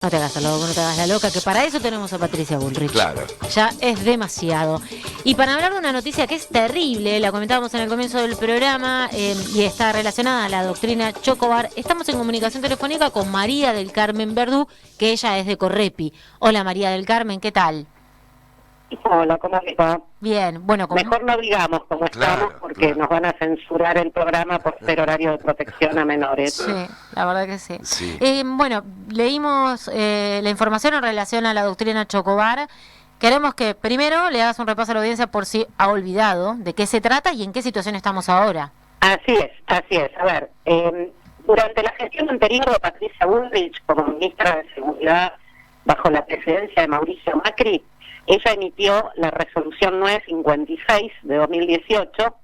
No te hagas la loca, no te hagas la loca, que para eso tenemos a Patricia Bullrich. Claro. Ya es demasiado. Y para hablar de una noticia que es terrible, la comentábamos en el comienzo del programa, y está relacionada a la doctrina Chocobar, estamos en comunicación telefónica con María del Carmen Verdú, que ella es de Correpi. Hola María del Carmen, ¿qué tal? Hola, ¿cómo está? Bien, bueno, Mejor no digamos cómo estamos porque nos van a censurar el programa por ser horario de protección a menores. Sí, la verdad que sí. Sí. Bueno, leímos la información en relación a la doctrina Chocobar. Queremos que primero le hagas un repaso a la audiencia por si ha olvidado de qué se trata y en qué situación estamos ahora. Así es. A ver, durante la gestión anterior de Patricia Bullrich como ministra de Seguridad bajo la presidencia de Mauricio Macri, ella emitió la resolución 956 de 2018,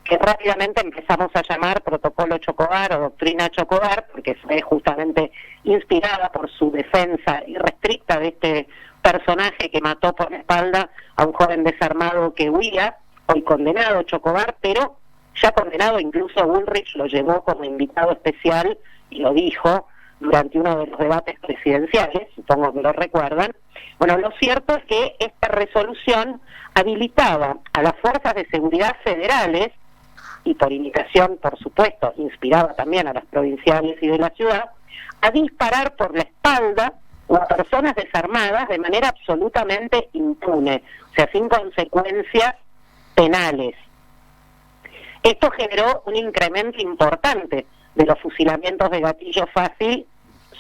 que rápidamente empezamos a llamar protocolo Chocobar o doctrina Chocobar, porque fue justamente inspirada por su defensa irrestricta de este personaje que mató por la espalda a un joven desarmado que huía, hoy condenado Chocobar, pero ya condenado, incluso Bullrich lo llevó como invitado especial y lo dijo durante uno de los debates presidenciales, supongo que lo recuerdan. Bueno, lo cierto es que esta resolución habilitaba a las fuerzas de seguridad federales, y por imitación, por supuesto, inspiraba también a las provinciales y de la ciudad, a disparar por la espalda a personas desarmadas de manera absolutamente impune, o sea, sin consecuencias penales. Esto generó un incremento importante de los fusilamientos de gatillo fácil,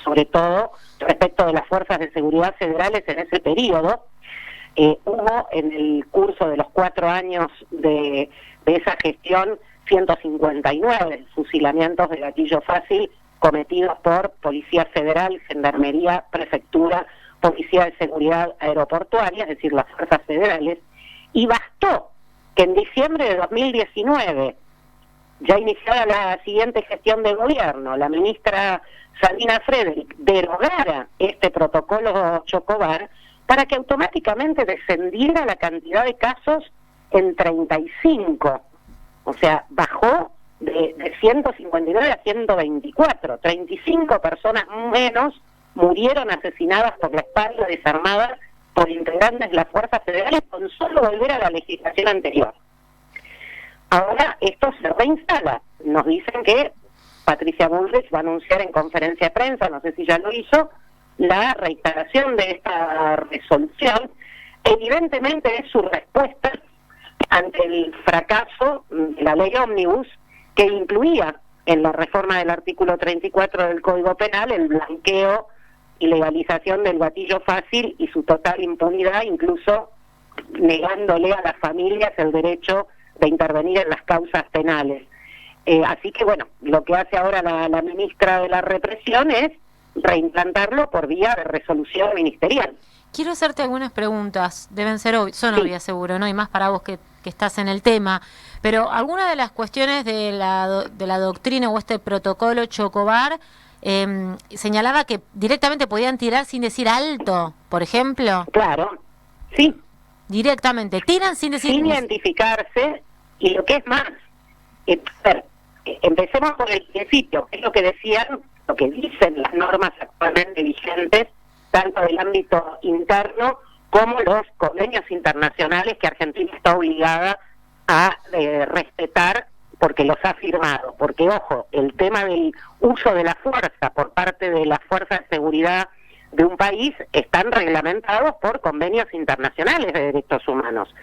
sobre todo respecto de las fuerzas de seguridad federales en ese periodo. Hubo en el curso de los 4 años de esa gestión 159 fusilamientos de gatillo fácil cometidos por Policía Federal, Gendarmería, Prefectura, Policía de Seguridad Aeroportuaria, es decir, las fuerzas federales, y bastó que en diciembre de 2019, ya iniciada la siguiente gestión de gobierno, la ministra Sabina Frederick derogara este protocolo Chocobar para que automáticamente descendiera la cantidad de casos en 35. O sea, bajó de 159 a 124. 35 personas menos murieron asesinadas por la espalda, desarmadas por integrantes de las fuerzas federales con solo volver a la legislación anterior. Ahora esto se reinstala. Nos dicen que Patricia Bullrich va a anunciar en conferencia de prensa, no sé si ya lo hizo, la reinstalación de esta resolución. Evidentemente es su respuesta ante el fracaso de la ley Ómnibus, que incluía en la reforma del artículo 34 del Código Penal el blanqueo y legalización del gatillo fácil y su total impunidad, incluso negándole a las familias el derecho de intervenir en las causas penales. Así que bueno, lo que hace ahora la ministra de la Represión es reimplantarlo por vía de resolución ministerial. Quiero hacerte algunas preguntas, deben ser son obvias seguro, ¿no? Y más para vos que estás en el tema, pero alguna de las cuestiones de la doctrina o este protocolo Chocobar señalaba que directamente podían tirar sin decir alto, por ejemplo. Claro, sí. Directamente, tiran sin decir... Sin identificarse, y lo que es más, empecemos por el principio, es lo que decían, lo que dicen las normas actualmente vigentes, tanto del ámbito interno como los convenios internacionales que Argentina está obligada a respetar porque los ha firmado. Porque, ojo, el tema del uso de la fuerza por parte de las fuerzas de seguridad de un país están reglamentados por convenios internacionales de derechos humanos,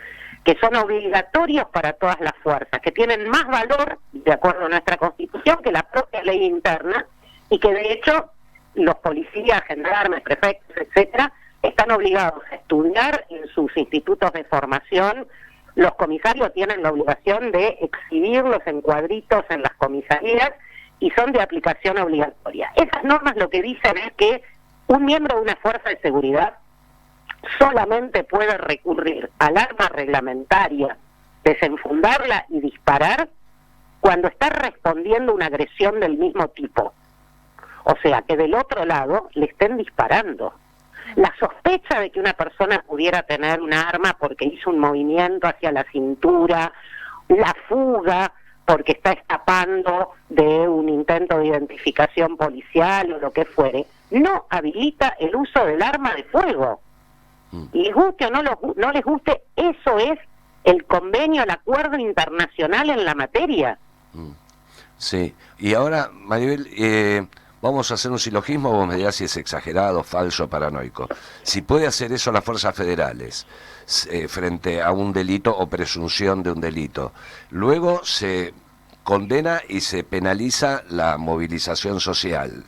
que son obligatorios para todas las fuerzas, que tienen más valor, de acuerdo a nuestra Constitución, que la propia ley interna, y que de hecho los policías, gendarmes, prefectos, etcétera, están obligados a estudiar en sus institutos de formación. Los comisarios tienen la obligación de exhibirlos en cuadritos en las comisarías y son de aplicación obligatoria. Esas normas lo que dicen es que un miembro de una fuerza de seguridad solamente puede recurrir al arma reglamentaria, desenfundarla y disparar cuando está respondiendo a una agresión del mismo tipo. O sea, que del otro lado le estén disparando. La sospecha de que una persona pudiera tener un arma porque hizo un movimiento hacia la cintura, la fuga porque está escapando de un intento de identificación policial o lo que fuere, no habilita el uso del arma de fuego. Les guste o no les guste, eso es el convenio, el acuerdo internacional en la materia. Sí, y ahora, Maribel, vamos a hacer un silogismo, vos me dirás si es exagerado, falso, paranoico. Si puede hacer eso las fuerzas federales frente a un delito o presunción de un delito, luego se condena y se penaliza la movilización social,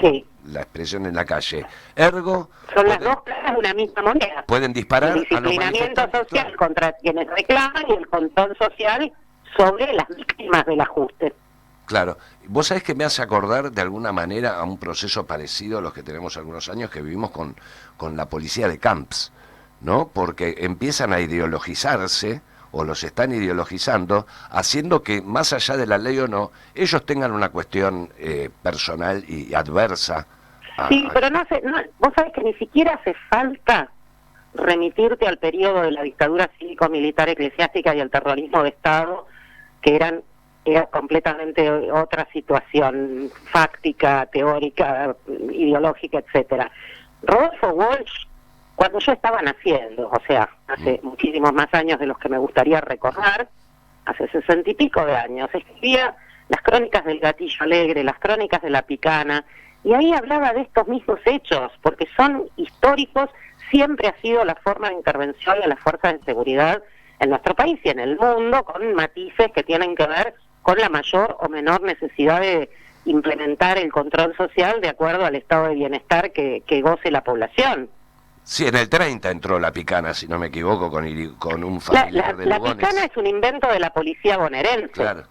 Sí. la expresión en la calle. Ergo, Son las dos caras de una misma moneda. pueden disparar El a los disciplinamiento manifestantes, social claro. contra quienes reclaman y el control social sobre las víctimas del ajuste. Claro, vos sabés que me hace acordar de alguna manera a un proceso parecido a los que tenemos algunos años que vivimos con la policía de Camps, ¿no? Porque empiezan a ideologizarse, o los están ideologizando, haciendo que más allá de la ley o no, ellos tengan una cuestión personal y adversa. Sí, pero vos sabés que ni siquiera hace falta remitirte al periodo de la dictadura cívico-militar eclesiástica y el terrorismo de Estado, que era completamente otra situación fáctica, teórica, ideológica, etcétera. Rodolfo Walsh, cuando yo estaba naciendo, o sea, hace muchísimos más años de los que me gustaría recordar, hace 60 y pico de años, escribía las crónicas del Gatillo Alegre, las crónicas de la Picana, y ahí hablaba de estos mismos hechos, porque son históricos, siempre ha sido la forma de intervención de las fuerzas de seguridad en nuestro país y en el mundo, con matices que tienen que ver con la mayor o menor necesidad de implementar el control social de acuerdo al estado de bienestar que goce la población. Sí, en el 30 entró la Picana, si no me equivoco, con un familiar de La Lugones. Picana es un invento de la policía bonaerense. Claro,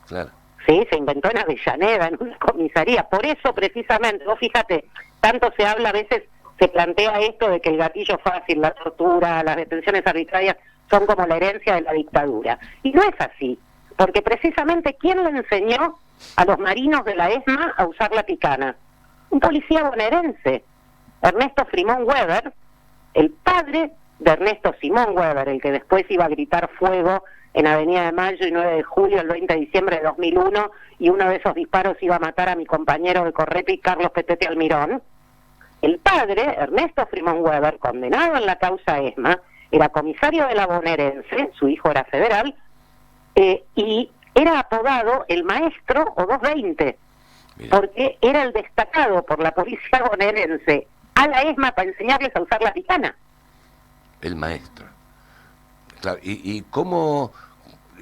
claro. Sí, se inventó en Avellaneda, en una comisaría. Por eso, precisamente, vos fíjate, tanto se habla, a veces se plantea esto de que el gatillo fácil, la tortura, las detenciones arbitrarias son como la herencia de la dictadura. Y no es así, porque precisamente, ¿quién le enseñó a los marinos de la ESMA a usar la Picana? Un policía bonaerense, Ernesto Frimón Weber, el padre de Ernesto Simón Weber, el que después iba a gritar fuego en Avenida de Mayo y 9 de julio, el 20 de diciembre de 2001, y uno de esos disparos iba a matar a mi compañero de Correpi, Carlos Petete Almirón. El padre, Ernesto Frimón Weber, condenado en la causa ESMA, era comisario de la bonaerense, su hijo era federal, y era apodado el maestro o 220, porque era el destacado por la policía bonaerense a la ESMA para enseñarles a usar la Picana. El maestro. Claro, y cómo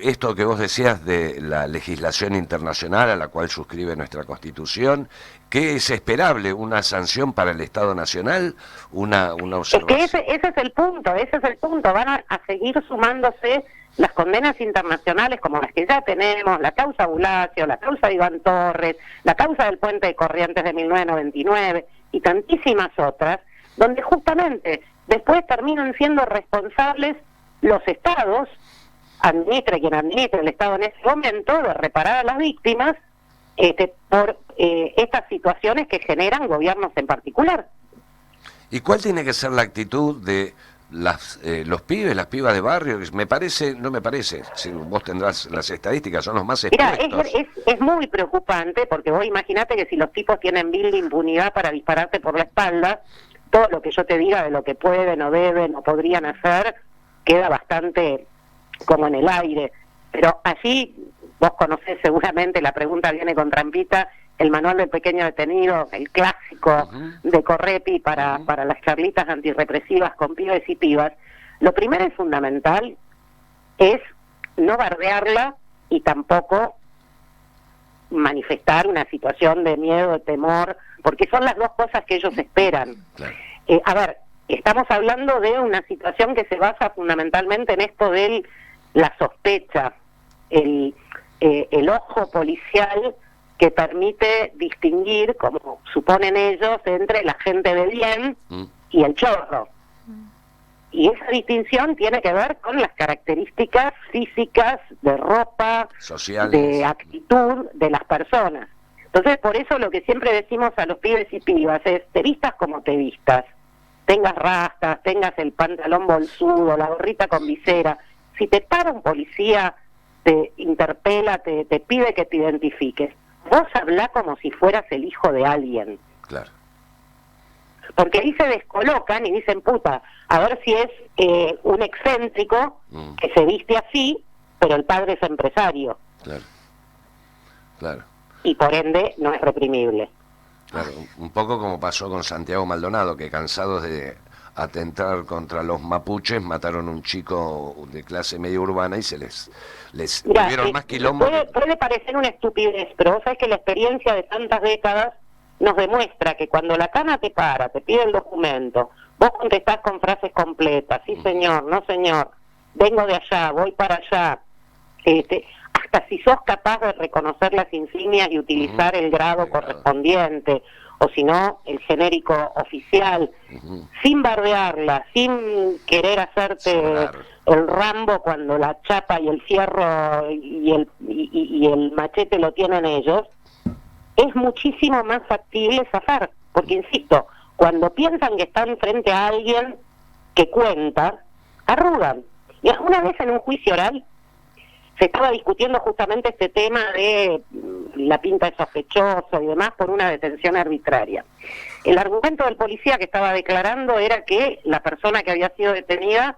esto que vos decías de la legislación internacional a la cual suscribe nuestra Constitución, ¿qué es esperable? ¿Una sanción para el Estado Nacional? ¿Una observación? Es que ese es el punto, van a seguir sumándose las condenas internacionales como las que ya tenemos, la causa Bulacio, la causa de Iván Torres, la causa del Puente de Corrientes de 1999 y tantísimas otras, donde justamente después terminan siendo responsables los estados, administre quien administre el Estado en ese momento, de reparar a las víctimas por estas situaciones que generan gobiernos en particular. ¿Y cuál tiene que ser la actitud de los pibes, las pibas de barrio? Me parece, no me parece, si vos tendrás las estadísticas, son los más expuestos. Mira, es muy preocupante, porque vos imaginate que si los tipos tienen vil de impunidad para dispararte por la espalda, todo lo que yo te diga de lo que pueden o deben o podrían hacer queda bastante como en el aire. Pero allí, vos conocés seguramente, la pregunta viene con trampita, el manual del pequeño detenido, el clásico de Correpi para las charlitas antirrepresivas con pibes y pibas. Lo primero y fundamental es no bardearla y tampoco manifestar una situación de miedo, de temor, porque son las dos cosas que ellos esperan. Claro. A ver, estamos hablando de una situación que se basa fundamentalmente en esto de la sospecha, el ojo policial que permite distinguir, como suponen ellos, entre la gente de bien y el chorro. Y esa distinción tiene que ver con las características físicas, de ropa, sociales, de actitud de las personas. Entonces, por eso lo que siempre decimos a los pibes y pibas es, te vistas como te vistas, tengas rastas, tengas el pantalón bolsudo, la gorrita con visera. Si te para un policía, te interpela, te pide que te identifiques, vos hablá como si fueras el hijo de alguien. Claro. Porque ahí se descolocan y dicen, puta, a ver si es un excéntrico que se viste así, pero el padre es empresario. Claro. Claro. Y por ende no es reprimible. Claro, un poco como pasó con Santiago Maldonado, que cansados de atentar contra los mapuches, mataron a un chico de clase media urbana y se les Mirá, tuvieron más quilombo. puede parecer una estupidez, pero vos sabés que la experiencia de tantas décadas nos demuestra que cuando la cana te para, te pide el documento, vos contestás con frases completas, sí señor, no señor, vengo de allá, voy para allá, hasta si sos capaz de reconocer las insignias y utilizar el grado correspondiente, o si no, el genérico oficial, sin bardearla, sin querer hacerte el Rambo cuando la chapa y el fierro y el machete lo tienen ellos, es muchísimo más factible zafar, porque insisto, cuando piensan que están frente a alguien que cuenta, arrugan. Y una vez en un juicio oral se estaba discutiendo justamente este tema de la pinta de sospechoso y demás por una detención arbitraria. El argumento del policía que estaba declarando era que la persona que había sido detenida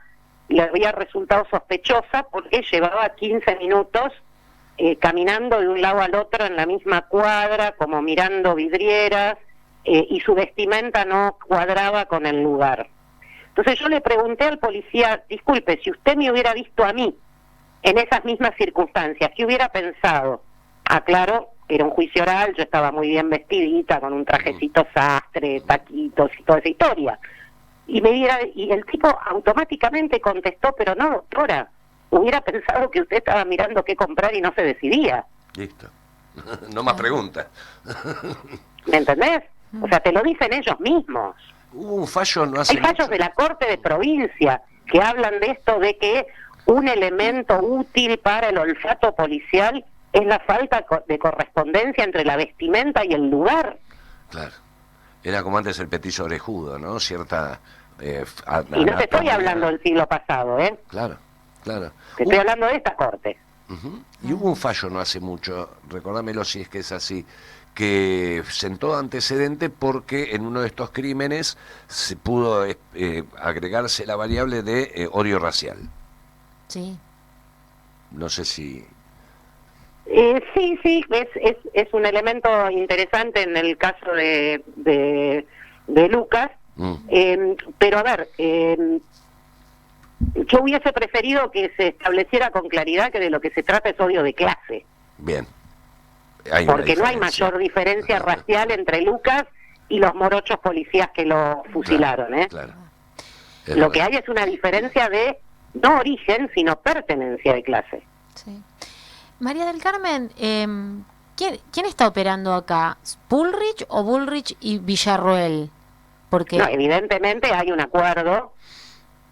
le había resultado sospechosa porque llevaba 15 minutos caminando de un lado al otro en la misma cuadra, como mirando vidrieras, y su vestimenta no cuadraba con el lugar. Entonces yo le pregunté al policía, disculpe, si usted me hubiera visto a mí en esas mismas circunstancias, ¿qué hubiera pensado? Claro, era un juicio oral, yo estaba muy bien vestidita, con un trajecito sastre, taquitos y toda esa historia. Y el tipo automáticamente contestó, pero no, doctora, hubiera pensado que usted estaba mirando qué comprar y no se decidía. Listo. No más preguntas. ¿Me entendés? O sea, te lo dicen ellos mismos. Hubo un fallo no hace Hay fallos mucho. de la Corte de Provincia que hablan de esto, de que un elemento útil para el olfato policial es la falta de correspondencia entre la vestimenta y el lugar. Claro. Era como antes el petiso orejudo, ¿no? Cierta... y no te estoy hablando del siglo pasado, ¿eh? Claro, claro. Te estoy hablando de esta Corte. Y hubo un fallo no hace mucho, recordámelo si es que es así, que sentó antecedente porque en uno de estos crímenes se pudo agregarse la variable de odio racial. Sí. No sé si... Sí, es un elemento interesante en el caso de Lucas, pero a ver, yo hubiese preferido que se estableciera con claridad que de lo que se trata es odio de clase. Bien. Porque no hay mayor diferencia racial entre Lucas y los morochos policías que lo fusilaron, ¿eh? Claro. Lo que hay es una diferencia de no origen, sino pertenencia de clase. Sí. María del Carmen, ¿quién está operando acá? ¿Bullrich o Bullrich y Villarroel? Porque No, evidentemente hay un acuerdo,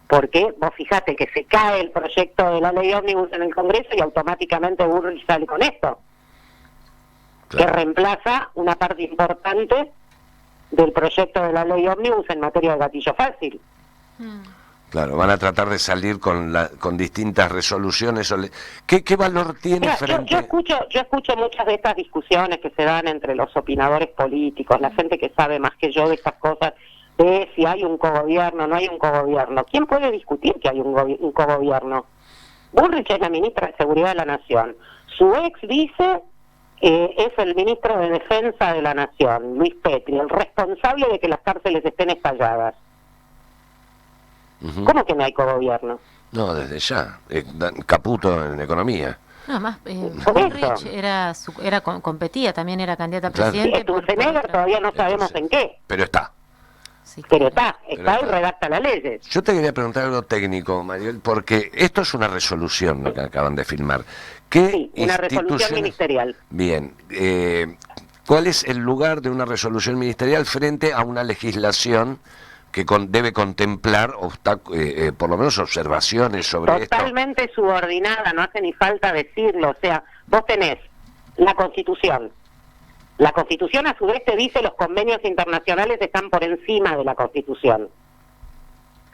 porque vos fijate que se cae el proyecto de la ley ómnibus en el Congreso y automáticamente Bullrich sale con esto, que reemplaza una parte importante del proyecto de la ley ómnibus en materia de gatillo fácil. Claro, van a tratar de salir con distintas resoluciones. ¿Qué valor tiene Mira, frente...? yo escucho muchas de estas discusiones que se dan entre los opinadores políticos, la gente que sabe más que yo de estas cosas, de si hay un cogobierno, no hay un cogobierno. ¿Quién puede discutir que hay un cogobierno? Bullrich es la ministra de Seguridad de la Nación. Su ex vice es el ministro de Defensa de la Nación, Luis Petri, el responsable de que las cárceles estén estalladas. ¿Cómo que no hay cogobierno? No, desde ya. Caputo en economía. nada más Bullrich competía, también era candidata a presidente. Sturzenegger todavía no sabemos en qué. Pero está. Sí, pero está y redacta las leyes. Yo te quería preguntar algo técnico, Mariel, porque esto es una resolución lo que acaban de firmar. Sí, una resolución ministerial. Bien. ¿Cuál es el lugar de una resolución ministerial frente a una legislación que debe contemplar por lo menos observaciones sobre esto? Totalmente subordinada, no hace ni falta decirlo. O sea, vos tenés la Constitución. La Constitución a su vez te dice los convenios internacionales están por encima de la Constitución.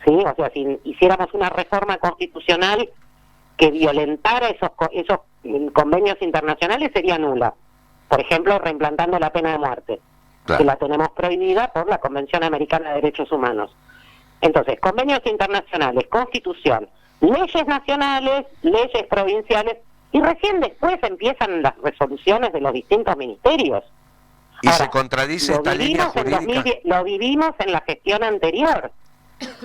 ¿Sí? O sea, si hiciéramos una reforma constitucional que violentara esos convenios internacionales sería nula. Por ejemplo, reimplantando la pena de muerte. Claro. que la tenemos prohibida por la Convención Americana de Derechos Humanos. Entonces, convenios internacionales, constitución, leyes nacionales, leyes provinciales, y recién después empiezan las resoluciones de los distintos ministerios. ¿Y Ahora, se contradice esta línea jurídica? Lo vivimos en la gestión anterior,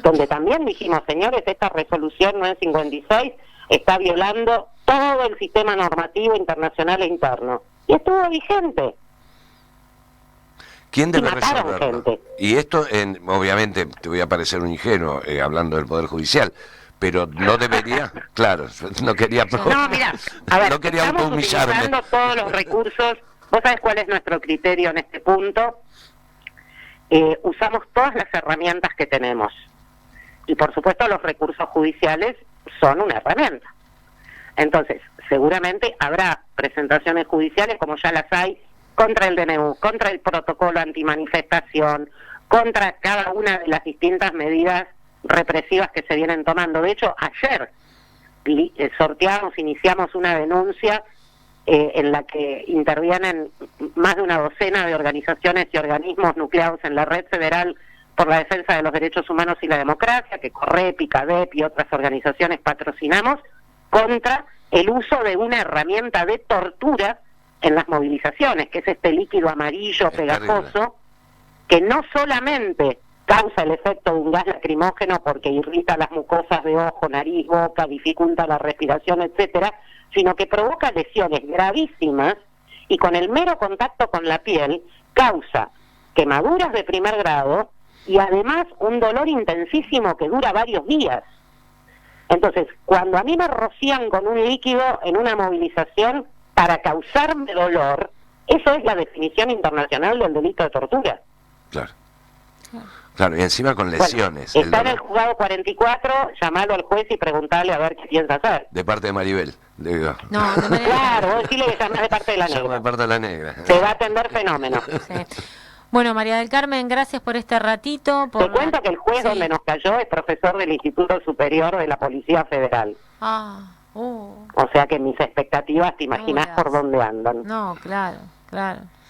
donde también dijimos, señores, esta resolución 956 está violando todo el sistema normativo internacional e interno. Y estuvo vigente. ¿Quién debe y mataron resolverlo? gente. Y esto, obviamente, te voy a parecer un ingenuo hablando del Poder Judicial, pero no debería, claro, no quería... No, mira, a ver, no quería estamos autohumillarme. utilizando todos los recursos. Vos sabés cuál es nuestro criterio en este punto. Usamos todas las herramientas que tenemos. Y por supuesto los recursos judiciales son una herramienta. Entonces, seguramente habrá presentaciones judiciales, como ya las hay, contra el DNU, contra el protocolo antimanifestación, contra cada una de las distintas medidas represivas que se vienen tomando. De hecho, ayer iniciamos una denuncia en la que intervienen más de una docena de organizaciones y organismos nucleados en la Red Federal por la Defensa de los Derechos Humanos y la Democracia, que CORREPI, CADEP y otras organizaciones patrocinamos, contra el uso de una herramienta de tortura en las movilizaciones, que es este líquido amarillo pegajoso, que no solamente causa el efecto de un gas lacrimógeno porque irrita las mucosas de ojo, nariz, boca, dificulta la respiración, etcétera, sino que provoca lesiones gravísimas y con el mero contacto con la piel causa quemaduras de primer grado y además un dolor intensísimo que dura varios días. Entonces, cuando a mí me rocían con un líquido en una movilización para causarme dolor, eso es la definición internacional del delito de tortura. Claro. Claro, y encima con lesiones. Bueno, está en el juzgado 44, llamalo al juez y preguntarle a ver qué piensa hacer. De parte de Maribel. Digo. No, de manera... Claro, vos decirle que llamás de parte de la Llama negra. de parte de la negra. Se va a atender fenómeno. Sí. Bueno, María del Carmen, gracias por este ratito. Por Te cuento que el juez donde nos cayó es profesor del Instituto Superior de la Policía Federal. O sea que mis expectativas, te imaginás por dónde andan. No, claro.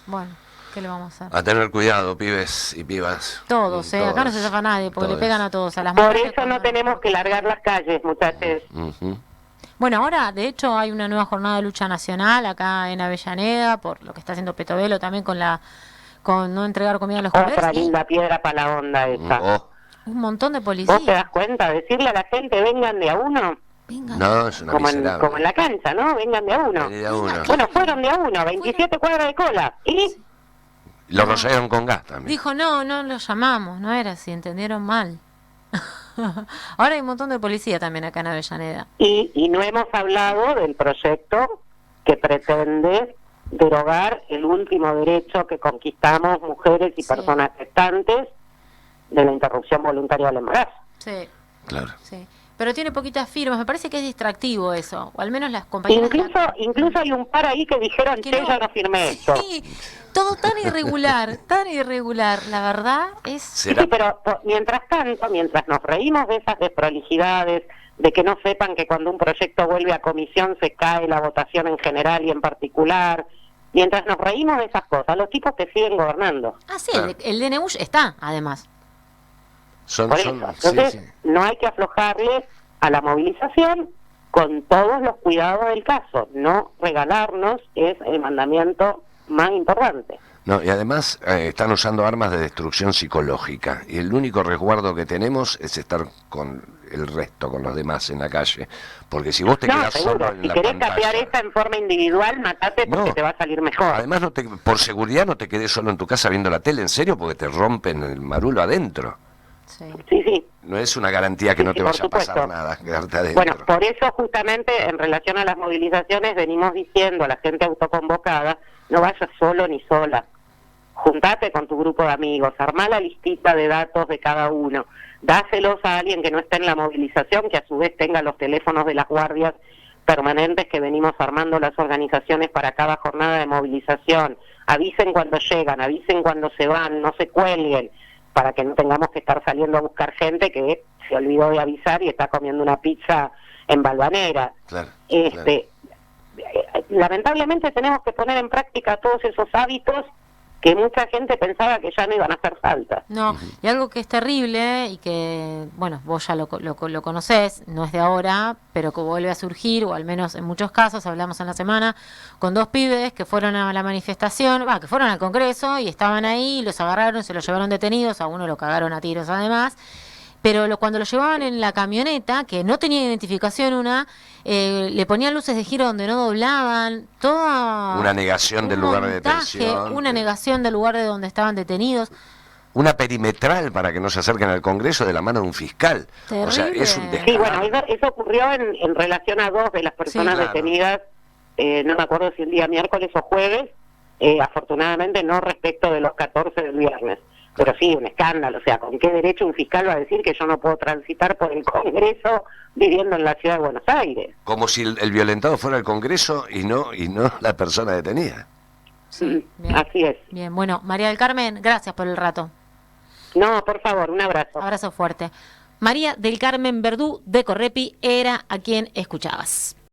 Bueno, ¿qué le vamos a hacer? A tener cuidado, pibes y pibas. Todos, acá no se zafa nadie, porque todos. le pegan a todos, a las Por mujeres. eso no tenemos que largar las calles, muchachos. Bueno, ahora, de hecho, hay una nueva jornada de lucha nacional acá en Avellaneda, por lo que está haciendo Petovelo también con no entregar comida a los comercios. Otra linda piedra para la onda esa. Un montón de ¿Vos policías. te das cuenta? Decirle a la gente, vengan de a uno. No, es una Como miserable. en la cancha, ¿no? Vengan de a uno. Vení de a uno. Bueno, fueron de a uno, 27 cuadras de cola. ¿Y? Lo rociaron con gas también. Dijo, no lo llamamos, no era así, entendieron mal. Ahora hay un montón de policía también acá en Avellaneda. Y no hemos hablado del proyecto que pretende derogar el último derecho que conquistamos mujeres y personas gestantes de la interrupción voluntaria del embarazo. Sí. Claro. Sí. Pero tiene poquitas firmas, me parece que es distractivo eso, o al menos las compañeras... Incluso hay un par ahí que dijeron que yo no firmé esto. Sí, todo tan irregular, la verdad es... Sí, pero mientras tanto, mientras nos reímos de esas desprolijidades, de que no sepan que cuando un proyecto vuelve a comisión se cae la votación en general y en particular, mientras nos reímos de esas cosas, los tipos te siguen gobernando. Ah, sí, el DNU está, además. Entonces, no hay que aflojarle a la movilización con todos los cuidados del caso. No regalarnos es el mandamiento más importante. No, y además están usando armas de destrucción psicológica. Y el único resguardo que tenemos es estar con el resto, con los demás en la calle. Porque si vos te quedás solo en la pantalla... Si querés capear esta en forma individual, matate porque te va a salir mejor. Además, por seguridad no te quedes solo en tu casa viendo la tele, en serio, porque te rompen el marulo adentro. Sí. No es una garantía que no te vaya a pasar nada, quedarte adentro. Bueno, por eso justamente en relación a las movilizaciones venimos diciendo a la gente autoconvocada, no vayas solo ni sola. Juntate con tu grupo de amigos, armá la listita de datos de cada uno, dáselos a alguien que no esté en la movilización, que a su vez tenga los teléfonos de las guardias permanentes que venimos armando las organizaciones para cada jornada de movilización. Avisen cuando llegan, avisen cuando se van, no se cuelguen, para que no tengamos que estar saliendo a buscar gente que se olvidó de avisar y está comiendo una pizza en Balvanera. Claro. Lamentablemente tenemos que poner en práctica todos esos hábitos que mucha gente pensaba que ya no iban a hacer falta. No, y algo que es terrible y que, bueno, vos ya lo conocés, no es de ahora, pero que vuelve a surgir, o al menos en muchos casos, hablamos en la semana, con 2 pibes que fueron a la manifestación, que fueron al Congreso y estaban ahí, los agarraron, se los llevaron detenidos, a uno lo cagaron a tiros además, pero cuando lo llevaban en la camioneta, que no tenía identificación le ponían luces de giro donde no doblaban, toda una negación del lugar de detención, una negación del lugar de donde estaban detenidos, una perimetral para que no se acerquen al Congreso de la mano de un fiscal. Terrible. O sea, es un descaro. Sí, bueno, eso ocurrió en relación a 2 de las personas Sí, claro. detenidas, no me acuerdo si el día miércoles o jueves, afortunadamente no respecto de los 14 del viernes. Pero sí, un escándalo, o sea, ¿con qué derecho un fiscal va a decir que yo no puedo transitar por el Congreso viviendo en la ciudad de Buenos Aires? Como si el violentado fuera el Congreso y no la persona detenida. Sí, bien. Así es. Bien, bueno, María del Carmen, gracias por el rato. No, por favor, un abrazo. Abrazo fuerte. María del Carmen Verdú de Correpi era a quien escuchabas.